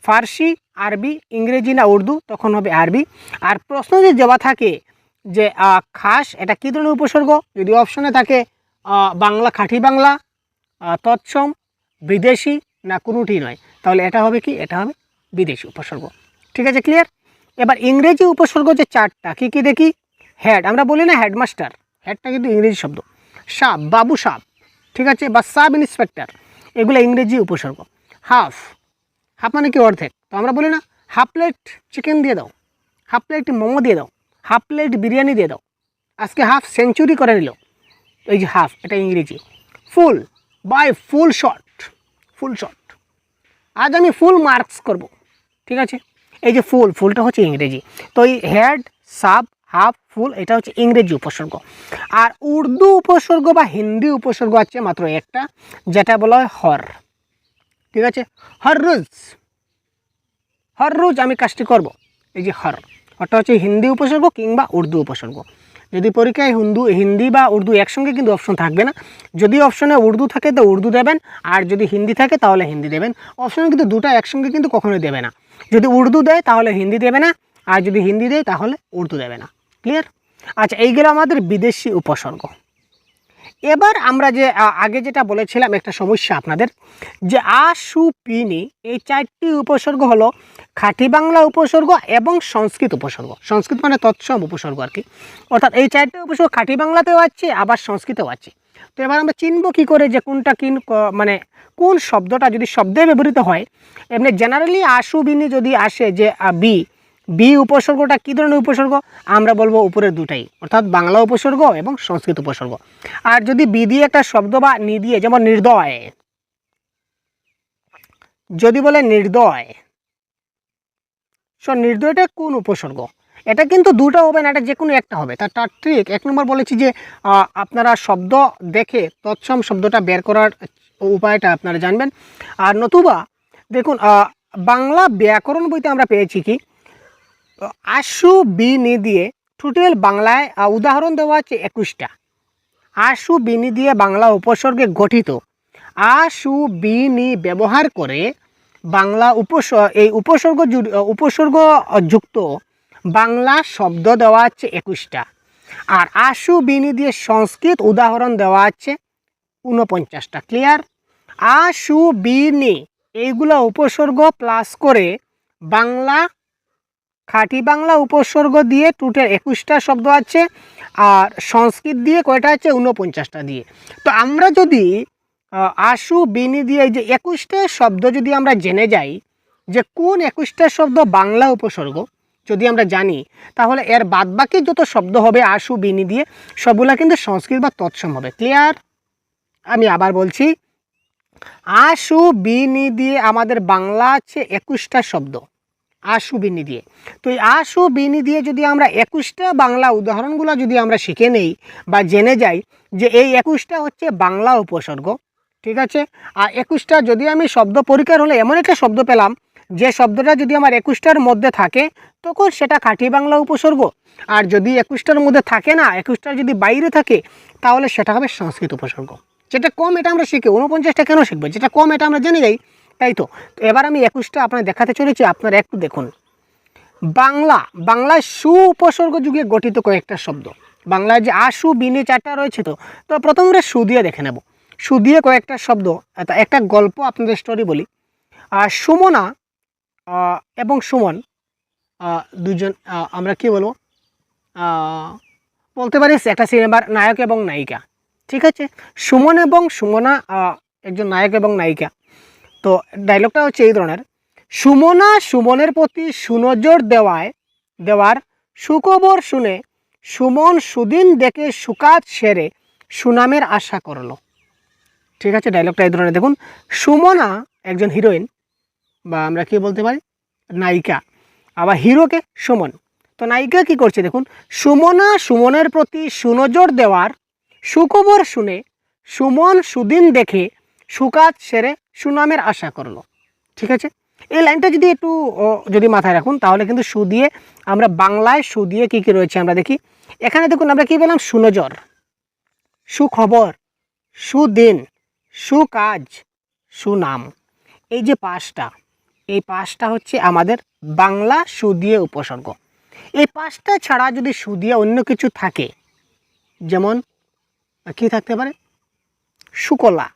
ফার্সি, আরবি, ইংরেজি না উর্দু, তখন হবে আরবি। আর প্রশ্ন যদি দেওয়া থাকে যে খাস এটা কী ধরনের উপসর্গ, যদি অপশনে থাকে বাংলা, খাঁটি বাংলা, তৎসম, বিদেশি না কোনোটি নয়, তাহলে এটা হবে কি? এটা হবে বিদেশি উপসর্গ, ঠিক আছে, ক্লিয়ার। এবার ইংরেজি উপসর্গ যে 4টা কী কী দেখি? হেড, আমরা বলি না হেডমাস্টার, হেডটা কিন্তু ইংরেজি শব্দ। সাব, বাবু সাব, ঠিক আছে, বা সাব ইন্সপেক্টর, এগুলো ইংরেজি উপসর্গ। হাফ মানে কি? অর্ধেক। তো আমরা বলি না হাফ প্লেট চিকেন দিয়ে দাও, হাফ প্লেট মোমো দিয়ে দাও, হাফ প্লেট বিরিয়ানি দিয়ে দাও, আজকে হাফ সেঞ্চুরি করে নিল, এই যে হাফ, এটা ইংরেজি। ফুল বাই ফুল শট, আজ আমি ফুল মার্কস করব, ঠিক আছে। এই যে ফুলটা হচ্ছে ইংরেজি। তো এই হেড, সাব, হাফ, ফুল এটা হচ্ছে ইংরেজি উপসর্গ। আর উর্দু উপসর্গ বা হিন্দি উপসর্গ আছে মাত্র একটা, যেটা বলা হয় হর, ঠিক আছে। হর রোজ আমি কাজটি করব, এই যে হর, ওটা হচ্ছে হিন্দি উপসর্গ কিংবা উর্দু উপসর্গ। যদি পরীক্ষায় হিন্দি বা উর্দু একসঙ্গে কিন্তু অপশন থাকবে না। যদি অপশনে উর্দু থাকে তো উর্দু দেবেন, আর যদি হিন্দি থাকে তাহলে হিন্দি দেবেন। অপশনে কিন্তু দুটো একসঙ্গে কিন্তু কখনোই দেবে না। যদি উর্দু দেয় তাহলে হিন্দি দেবে না, আর যদি হিন্দি দেয় তাহলে উর্দু দেবে না, ক্লিয়ার। আচ্ছা, এইগুলো আমাদের বিদেশি উপসর্গ। এবার আমরা যে আগে যেটা বলেছিলাম একটা সমস্যা আপনাদের, যে আ, সু, পিনি এই 4টি উপসর্গ হলো খাঁটি বাংলা উপসর্গ এবং সংস্কৃত উপসর্গ। সংস্কৃত মানে তৎসম উপসর্গ আর কি। অর্থাৎ এই 4টি উপসর্গ খাঁটি বাংলাতেও আছে, আবার সংস্কৃতেও আছে। তো এবার আমরা চিনব কী করে যে কোনটা মানে কোন শব্দটা যদি শব্দে ব্যবহৃত হয়। এমনি জেনারেলি আশু বিনি যদি আসে যে বি উপসর্গটা কী ধরনের উপসর্গ, আমরা বলবো উপরের দুটাই, অর্থাৎ বাংলা উপসর্গ এবং সংস্কৃত উপসর্গ। আর যদি বি দিয়ে একটা শব্দ বা নি দিয়ে, যেমন নির্দয়, যদি বলে নির্দয়, নির্দয়টা কোন উপসর্গ? এটা কিন্তু দুটো হবে না, এটা যে কোনো একটা হবে। তার ট্রিক 1 নম্বর বলেছি যে আপনারা শব্দ দেখে তৎসম শব্দটা বের করার উপায়টা আপনারা জানবেন। আর নতুবা দেখুন বাংলা ব্যাকরণ বইতে আমরা পেয়েছি কি আশু বিনি দিয়ে টোটাল বাংলায় উদাহরণ দেওয়া আছে 21টা। আশু বিনি দিয়ে বাংলা উপসর্গে গঠিত আশু বিনি ব্যবহার করে বাংলা এই উপসর্গ যুক্ত বাংলা শব্দ দেওয়া আছে 21টা। আর আশু বিনি দিয়ে সংস্কৃত উদাহরণ দেওয়া আছে 49টা, ক্লিয়ার। আশু বিনি এইগুলো উপসর্গ প্লাস করে বাংলা খাঁটি বাংলা উপসর্গ দিয়ে টোটাল 21টা শব্দ আছে, আর সংস্কৃত দিয়ে কয়টা আছে? 49টা দিয়ে। তো আমরা যদি আশু বিনি দিয়ে এই যে 21টা শব্দ যদি আমরা জেনে যাই যে কোন 21টা শব্দ বাংলা উপসর্গ যদি আমরা জানি, তাহলে এর বাদবাকি যত শব্দ হবে আশু বিনি দিয়ে সবগুলা কিন্তু সংস্কৃত বা তৎসম হবে, ক্লিয়ার। আমি আবার বলছি, আশু বিনি দিয়ে আমাদের বাংলা আছে 21টা শব্দ আশু বিনি দিয়ে। তো এই আশু বিনি দিয়ে যদি আমরা 21টা বাংলা উদাহরণগুলো যদি আমরা শিখে নেই বা জেনে যাই যে এই 21টা হচ্ছে বাংলা উপসর্গ, ঠিক আছে। আর 21টা যদি আমি শব্দ পরীক্ষার হলে এমন একটা শব্দ পেলাম যে শব্দটা যদি আমার 21টার মধ্যে থাকে তখন সেটা খাঁটি বাংলা উপসর্গ, আর যদি 21টার মধ্যে থাকে না, 21টার যদি বাইরে থাকে তাহলে সেটা হবে সংস্কৃত উপসর্গ। যেটা কম এটা আমরা শিখি, 49টা কেন শিখবো? যেটা কম এটা আমরা জেনে যাই, তাই তো। এবার আমি 21টা আপনার দেখাতে চলেছি, আপনারা একটু দেখুন। বাংলায় সু উপসর্গ যুগে গঠিত কয়েকটা শব্দ। বাংলায় যে আশু বিনি 4টা রয়েছে, তো প্রথম আমরা সু দিয়ে দেখে নেব। সু দিয়ে কয়েকটা শব্দ, একটা গল্প আপনাদের স্টোরি বলি। সুমনা এবং সুমন দুজন, আমরা কি বলবো, বলতে পারি একটা সিনেমার নায়ক এবং নায়িকা, ঠিক আছে। সুমন এবং সুমনা একজন নায়ক এবং নায়িকা। তো ডায়লগটা হচ্ছে এই ধরনের, সুমনা সুমনের প্রতি সুনজর দেওয়ায় দেওয়ার সুখবর শুনে সুমন সুদিন দেখে সুকাজ সেরে সুনামের আশা করলো। ঠিক আছে, ডায়লগটা এই ধরনের দেখুন। সুমনা একজন হিরোইন বা আমরা কি বলতে পারি নায়িকা, আবার হিরোকে সুমন। তো নায়িকা কি করছে দেখুন, সুমনা সুমনের প্রতি সুনজর দেওয়ার সুখবর শুনে সুমন সুদিন দেখে সুকাজ সেরে সুনামের আশা করলো। ঠিক আছে, এই লাইনটা যদি একটু যদি মাথায় রাখুন তাহলে কিন্তু সু দিয়ে আমরা বাংলায় সু দিয়ে কী কী রয়েছে আমরা দেখি। এখানে দেখুন আমরা কী পেলাম, সুনজর, সুখবর, সুদিন, সুকাজ, সুনাম। এই যে পাঁচটা, এই পাঁচটা হচ্ছে আমাদের বাংলা সু দিয়ে উপসর্গ। এই পাঁচটা ছাড়া যদি সু দিয়ে অন্য কিছু থাকে, যেমন কি থাকতে পারে, শুকলা,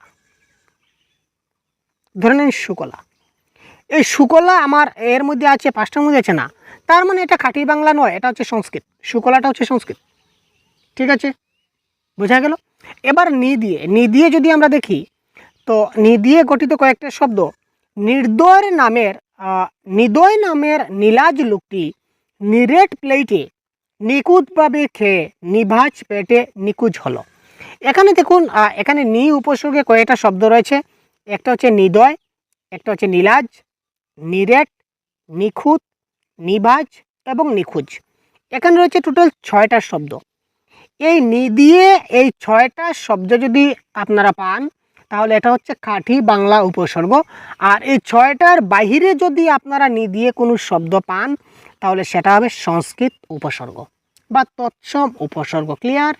ধরে নিন শুকলা। এই শুকলা আমার এর মধ্যে আছে, পাঁচটার মধ্যে আছে না, তার মানে এটা খাঁটি বাংলা নয়, এটা হচ্ছে সংস্কৃত। শুকলাটা হচ্ছে সংস্কৃত। ঠিক আছে, বোঝা গেল। এবার নি দিয়ে যদি আমরা দেখি, তো নি দিয়ে গঠিত কয়েকটা শব্দ। নির্দয় নামের নীলাজ লোকটি নিরেট প্লেটে নিখুঁতভাবে খেয়ে নিভাজ পেটে নিকুজ হলো। এখানে দেখুন, এখানে নি উপসর্গে কয়েকটা শব্দ রয়েছে। একটা হচ্ছে নিদয়, একটা হচ্ছে নীলাজ, নিরেট, নিখুঁত, নিভাজ এবং নিখুঁজ। এখানে রয়েছে টোটাল 6টা শব্দ। এই নি দিয়ে এই 6টা শব্দ যদি আপনারা পান তাহলে এটা হচ্ছে খাঁটি বাংলা উপসর্গ। আর এই 6টার বাহিরে যদি আপনারা নি দিয়ে কোনো শব্দ পান তাহলে সেটা হবে সংস্কৃত উপসর্গ বা তৎসম উপসর্গ। ক্লিয়ার?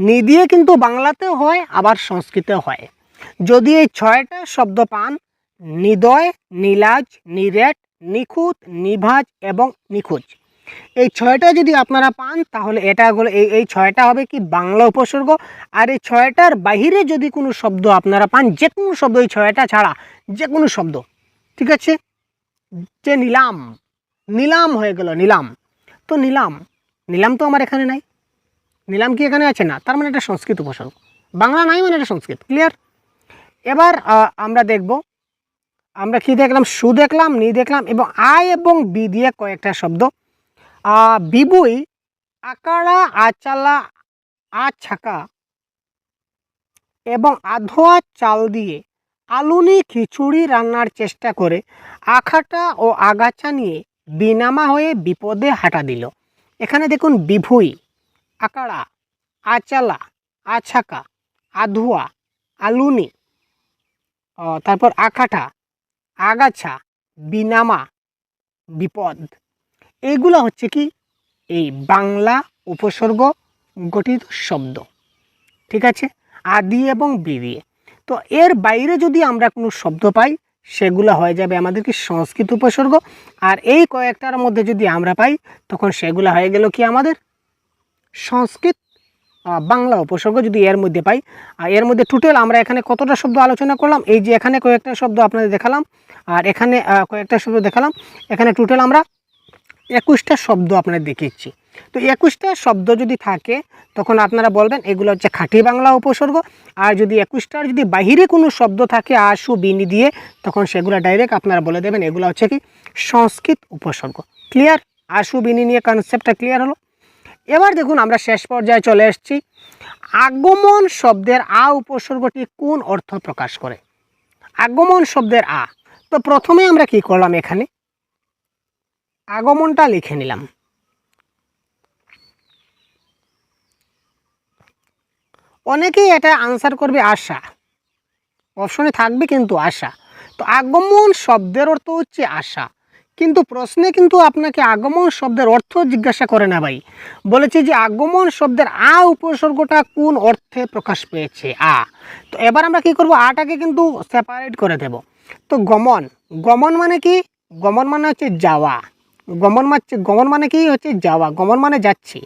নি দিয়ে কিন্তু বাংলাতেও হয় আবার সংস্কৃতেও হয়। যদি এই 6টা শব্দ পান, নিদয়, নীলাজ, নিরেট, নিখুঁত, নিভাজ এবং নিখুঁজ, এই 6টা যদি আপনারা পান তাহলে এটা হলো এই 6টা হবে কি বাংলা উপসর্গ। আর এই 6টার বাহিরে যদি কোনো শব্দ আপনারা পান, যে কোনো শব্দ, এই 6টা ছাড়া যে কোনো শব্দ, ঠিক আছে, যে নিলাম, নিলাম হয়ে গেল নিলাম, তো নিলাম, নিলাম তো আমার এখানে নাই, নিলাম কি এখানে আছে না, তার মানে এটা সংস্কৃত উপসর্গ। বাংলা নাই মানে এটা সংস্কৃত। ক্লিয়ার? এবার আমরা দেখব, আমরা কি দেখলাম, সু দেখলাম, নি দেখলাম এবং আই এবং বি দিয়ে কয়েকটা শব্দ। বিবুই আকাড়া, আচালা, আছাকা এবং আধোয়া চাল দিয়ে আলুনি খিচুড়ি রান্নার চেষ্টা করে আখাটা ও আগাছা নিয়ে বিনামা হয়ে বিপদে হাঁটা দিল। এখানে দেখুন, বিভুই, আকাড়া, আচালা, আছাকা, আধোয়া, আলুনি, তারপর আখাটা, আগাছা, বিনামা, বিপদ, এইগুলো হচ্ছে কি এই বাংলা উপসর্গ গঠিত শব্দ। ঠিক আছে, আদি এবং বি দিয়ে। তো এর বাইরে যদি আমরা কোনো শব্দ পাই সেগুলো হয়ে যাবে আমাদের কি সংস্কৃত উপসর্গ। আর এই কয়েকটার মধ্যে যদি আমরা পাই তখন সেগুলো হয়ে গেল কি আমাদের সংস্কৃত বাংলা উপসর্গ যদি এর মধ্যে পাই। আর এর মধ্যে টোটাল আমরা এখানে কতটা শব্দ আলোচনা করলাম, এই যে এখানে কয়েকটা শব্দ আপনাদের দেখালাম আর এখানে কয়েকটা শব্দ দেখালাম, এখানে টোটাল আমরা 21টা শব্দ আপনাদের দেখিয়েছি। তো 21টা শব্দ যদি থাকে তখন আপনারা বলবেন এগুলো হচ্ছে খাঁটি বাংলা উপসর্গ। আর যদি 21টার যদি বাহিরে কোনো শব্দ থাকে আশু বিনি দিয়ে তখন সেগুলো ডাইরেক্ট আপনারা বলে দেবেন এগুলো হচ্ছে কি সংস্কৃত উপসর্গ। ক্লিয়ার? আশু বিনি নিয়ে কনসেপ্টটা ক্লিয়ার হলো। এবার দেখুন আমরা শেষ পর্যায়ে চলে এসেছি। আগমন শব্দের আ উপসর্গটি কোন অর্থ প্রকাশ করে? আগমন শব্দের আ, তো প্রথমে আমরা কি করলাম, এখানে আগমনটা লিখে নিলাম। অনেকেই এটা আনসার করবে আশা, অপশনে থাকবে কিন্তু আশা। তো আগমন শব্দের অর্থ হচ্ছে আশা, কিন্তু প্রশ্নে কিন্তু আপনাকে আগমন শব্দের অর্থ জিজ্ঞাসা করে না ভাই, বলেছে যে আগমন শব্দের আ উপসর্গটা কোন অর্থে প্রকাশ পেয়েছে আ। তো এবার আমরা কি করব, আটাকে কিন্তু সেপারেট করে দেব। তো গমন, গমন মানে কি, গমন মানে হচ্ছে যাওয়া, গমন মানে কি হচ্ছে যাওয়া, গমন মানে যাচ্ছি।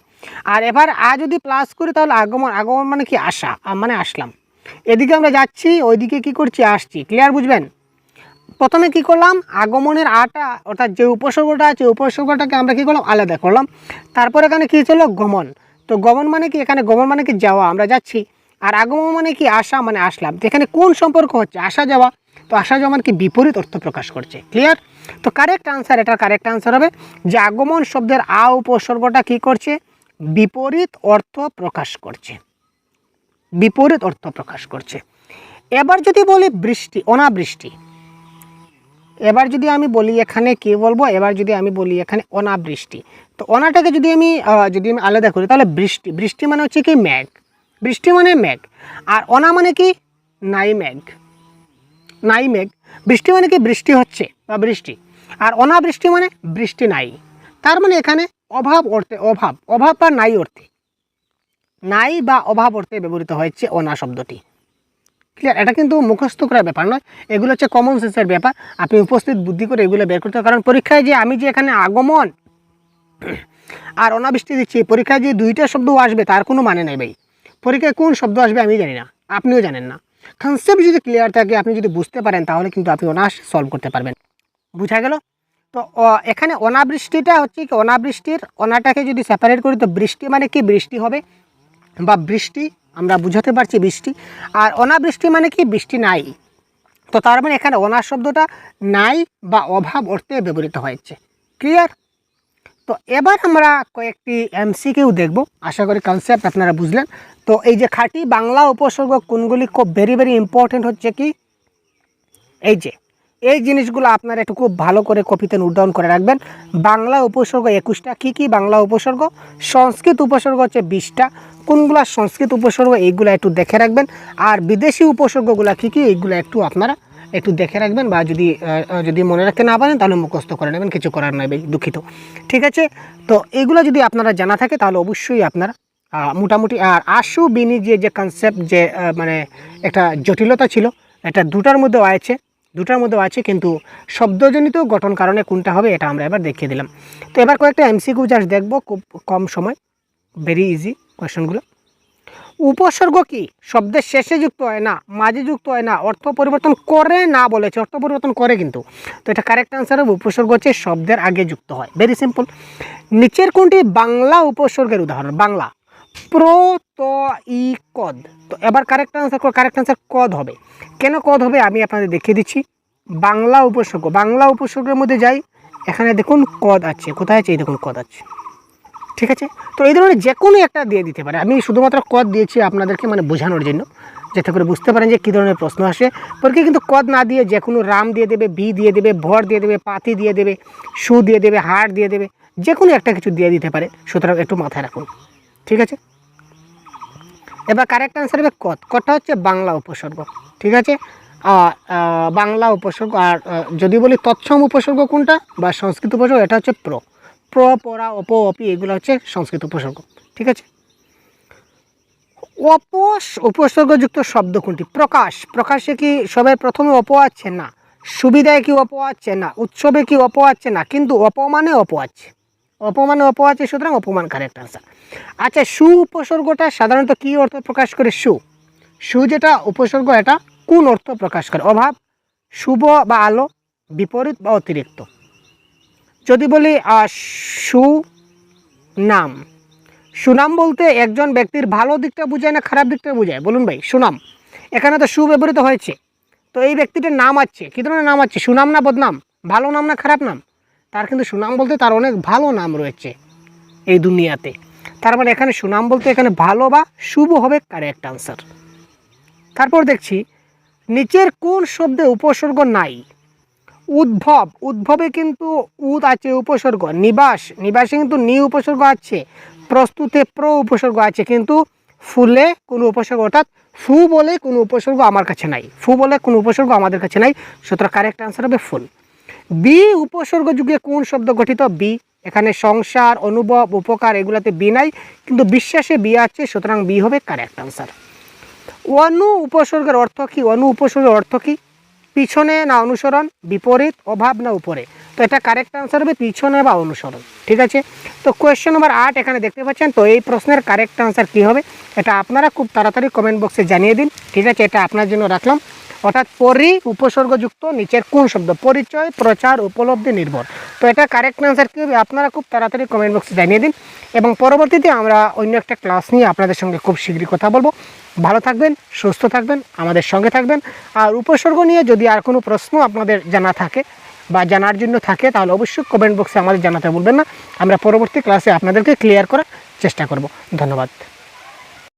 আর এবার আ যদি প্লাস করি তাহলে আগমন, আগমন মানে কি আসা, মানে আসলাম, এদিকে আমরা যাচ্ছি ওইদিকে কি করছি আসছি। ক্লিয়ার? বুঝবেন? প্রথমে কি করলাম, আগমনের আটা অর্থাৎ যে উপসর্গটা আছে উপসর্গটাকে আমরা কি করলাম আলাদা করলাম। তারপর এখানে কি ছিল গমন, তো গমন মানে কি, এখানে গমন মানে কি যাওয়া, আমরা যাচ্ছি। আর আগমন মানে কি আসা, মানে আসলাম। তো এখানে কোন সম্পর্ক হচ্ছে, আসা যাওয়া। তো আসা যাওয়া মানে কি বিপরীত অর্থ প্রকাশ করছে। ক্লিয়ার? তো কারেক্ট আনসার, এটার কারেক্ট আনসার হবে যে আগমন শব্দের আ উপসর্গটা কি করছে, বিপরীত অর্থ প্রকাশ করছে, বিপরীত অর্থ প্রকাশ করছে। এবার যদি বলি বৃষ্টি, অনাবৃষ্টি, এবার যদি আমি বলি এখানে কি বলবো, এবার যদি আমি বলি এখানে অনাবৃষ্টি, তো অনাটাকে যদি আমি আলাদা করি তাহলে বৃষ্টি, বৃষ্টি মানে হচ্ছে কি মেঘ, বৃষ্টি মানে মেঘ, আর অনা মানে কি নাই মেঘ, নাই মেঘ। বৃষ্টি মানে কি বৃষ্টি হচ্ছে বা বৃষ্টি, আর অনাবৃষ্টি মানে বৃষ্টি নাই। তার মানে এখানে অভাব অর্থে, অভাব, অভাব বা নাই অর্থে, নাই বা অভাব অর্থে ব্যবহৃত হয়েছে অনা শব্দটি। ক্লিয়ার? এটা কিন্তু মুখস্থ করার ব্যাপার নয়, এগুলো হচ্ছে কমন সেন্সের ব্যাপার। আপনি উপস্থিত বুদ্ধি করে এগুলো বের করতে হবে। কারণ পরীক্ষায় যে আমি যে এখানে আগমন আর অনাবৃষ্টি দিচ্ছি, পরীক্ষায় যে দুইটা শব্দ আসবে তার কোনো মানে নেই ভাই। পরীক্ষায় কোন শব্দ আসবে আমি জানি না, আপনিও জানেন না। কনসেপ্ট যদি ক্লিয়ার থাকে, আপনি যদি বুঝতে পারেন, তাহলে কিন্তু আপনি অনায়াসে সলভ করতে পারবেন। বুঝা গেল? তো এখানে অনাবৃষ্টিটা হচ্ছে কি, অনাবৃষ্টির অনাটাকে যদি সেপারেট করি তো বৃষ্টি মানে কি বৃষ্টি হবে বা বৃষ্টি, আমরা বুঝাতে পারছি বৃষ্টি, আর অনাবৃষ্টি মানে কি বৃষ্টি নাই। তো তার মানে এখানে অনা শব্দটা নাই বা অভাব অর্থে ব্যবহৃত হয়েছে। ক্লিয়ার? তো এবার আমরা কয়েকটি এমসিকিউ দেখব, আশা করি কনসেপ্ট আপনারা বুঝলেন। তো এই যে খাঁটি বাংলা উপসর্গ কোনগুলি, খুব ভেরি ভেরি ইম্পর্টেন্ট হচ্ছে কি এই জিনিসগুলো আপনারা একটু খুব ভালো করে কপিতে নোট ডাউন করে রাখবেন। বাংলা উপসর্গ 21টা, কী কী বাংলা উপসর্গ, সংস্কৃত উপসর্গ হচ্ছে 20টা, কোনগুলা সংস্কৃত উপসর্গ এইগুলো একটু দেখে রাখবেন। আর বিদেশি উপসর্গগুলো কী কী এইগুলো একটু আপনারা একটু দেখে রাখবেন, বা যদি মনে রাখতে না পারেন তাহলে মুখস্থ করে নেবেন, কিছু করার নাই ভাই, দুঃখিত। ঠিক আছে? তো এগুলো যদি আপনারা জানা থাকে তাহলে অবশ্যই আপনারা মোটামুটি, আর আশু বিনি যে কনসেপ্ট, যে মানে একটা জটিলতা ছিল, এটা দুটার মধ্যেও আছে, কিন্তু শব্দজনিত গঠন কারণে কোনটা হবে এটা আমরা এবার দেখিয়ে দিলাম। তো এবার কয়েকটা এমসিকিউ জাস্ট দেখবো, খুব কম সময়, ভেরি ইজি কোয়েশনগুলো। উপসর্গ কি শব্দের শেষে যুক্ত হয় না, মাঝে যুক্ত হয় না, অর্থ পরিবর্তন করে না বলেছে, অর্থ পরিবর্তন করে কিন্তু। তো এটা কারেক্ট আনসার হবে উপসর্গ হচ্ছে শব্দের আগে যুক্ত হয়। Very simple. নিচের কোনটি বাংলা উপসর্গের উদাহরণ? বাংলা প্র, ত, ই, কদ। তো এবার কারেক্ট আনসার কদ হবে। কেন কদ হবে আমি আপনাদের দেখিয়ে দিচ্ছি। বাংলা উপসর্গের মধ্যে যাই, এখানে দেখুন কদ আছে, কোথায় আছে, এই দেখুন কদ আছে। ঠিক আছে? তো এই ধরনের যে কোনো একটা দিয়ে দিতে পারে, আমি শুধুমাত্র কদ দিয়েছি আপনাদেরকে মানে বোঝানোর জন্য, যাতে করে বুঝতে পারেন যে কী ধরনের প্রশ্ন আসে। পরীক্ষা কিন্তু কদ না দিয়ে যে কোনো রাম দিয়ে দেবে, বি দিয়ে দেবে, ভর দিয়ে দেবে, পাতি দিয়ে দেবে, সু দিয়ে দেবে, হাড় দিয়ে দেবে, যে কোনো একটা কিছু দিয়ে দিতে পারে। সুতরাং একটু মাথায় রাখুন। ঠিক আছে? এবার কারেক্ট আনসার হবে কদ। কদটা হচ্ছে বাংলা উপসর্গ। ঠিক আছে? বাংলা উপসর্গ। আর যদি বলি তৎসম উপসর্গ কোনটা বা সংস্কৃত উপসর্গ, এটা হচ্ছে প্র, পরা, অপ, অপি, এগুলো হচ্ছে সংস্কৃত উপসর্গ। ঠিক আছে? উপসর্গযুক্ত শব্দ কোনটি? প্রকাশে কি সবাই প্রথমে অপ আছে? না। সুবিধায় কি অপ আছে? না। উৎসবে কি অপ আছে? না। কিন্তু অপমানে অপ আছে, সুতরাং অপমান কারেক্ট আনসার। আচ্ছা, সু উপসর্গটা সাধারণত কি অর্থ প্রকাশ করে? সু যেটা উপসর্গ, এটা কোন অর্থ প্রকাশ করে? অভাব, শুভ বা আলো, বিপরীত বা অতিরিক্ত। যদি বলি সুনাম বলতে একজন ব্যক্তির ভালো দিকটা বোঝায় না খারাপ দিকটা বোঝায়? বলুন ভাই। সুনাম, এখানে তো সু ব্যবহৃত হয়েছে, তো এই ব্যক্তিটার নাম আছে, কী ধরনের নাম আছে? সুনাম না বদনাম? ভালো নাম না খারাপ নাম? তার কিন্তু সুনাম বলতে তার অনেক ভালো নাম রয়েছে এই দুনিয়াতে। তার মানে এখানে সুনাম বলতে এখানে ভালো বা শুভ হবে কারেক্ট আনসার। তারপর দেখছি নিচের কোন শব্দে উপসর্গ নাই? উদ্ভবে কিন্তু উদ আছে উপসর্গ। নিবাসে কিন্তু নি উপসর্গ আছে। প্রস্তুতে প্র উপসর্গ আছে, কিন্তু ফুলে কোনো উপসর্গ, অর্থাৎ ফু বলে কোনো উপসর্গ আমার কাছে নাই, আমাদের কাছে নাই। সুতরাং কারেক্ট আনসার হবে ফুল। বি উপসর্গ যুগে কোন শব্দ গঠিত? বি, এখানে সংসার, অনুভব, উপকার এগুলাতে বি নাই, কিন্তু বিশ্বাসে বি আছে, সুতরাং বি হবে কারেক্ট আনসার। অনু উপসর্গের অর্থ কি? পিছনে না অনুসরণ, বিপরীত, অভাব না উপরে? তো এটা কারেক্ট আনসার হবে পিছনে বা অনুসরণ। ঠিক আছে? তো কোয়েশ্চেন নম্বর 8 এখানে দেখতে পাচ্ছেন। তো এই প্রশ্নের কারেক্ট আনসার কী হবে এটা আপনারা খুব তাড়াতাড়ি কমেন্ট বক্সে জানিয়ে দিন। ঠিক আছে? এটা আপনার জন্য রাখলাম। অর্থাৎ পরি উপসর্গযুক্ত নিচের কোন শব্দ? পরিচয়, প্রচার, উপলব্ধি, নির্ভর। তো এটা কারেক্ট অ্যান্সার কী হবে আপনারা খুব তাড়াতাড়ি কমেন্ট বক্সে জানিয়ে দিন, এবং পরবর্তীতে আমরা অন্য একটা ক্লাস নিয়ে আপনাদের সঙ্গে খুব শীঘ্রই কথা বলবো। ভালো থাকবেন, সুস্থ থাকবেন, আমাদের সঙ্গে থাকবেন। আর উপসর্গ নিয়ে যদি আর কোনো প্রশ্ন আপনাদের জানা থাকে বা জানার জন্য থাকে, তাহলে অবশ্যই কমেন্ট বক্সে আমাদের জানাতে ভুলবেন না। আমরা পরবর্তী ক্লাসে আপনাদেরকে ক্লিয়ার করার চেষ্টা করব। ধন্যবাদ।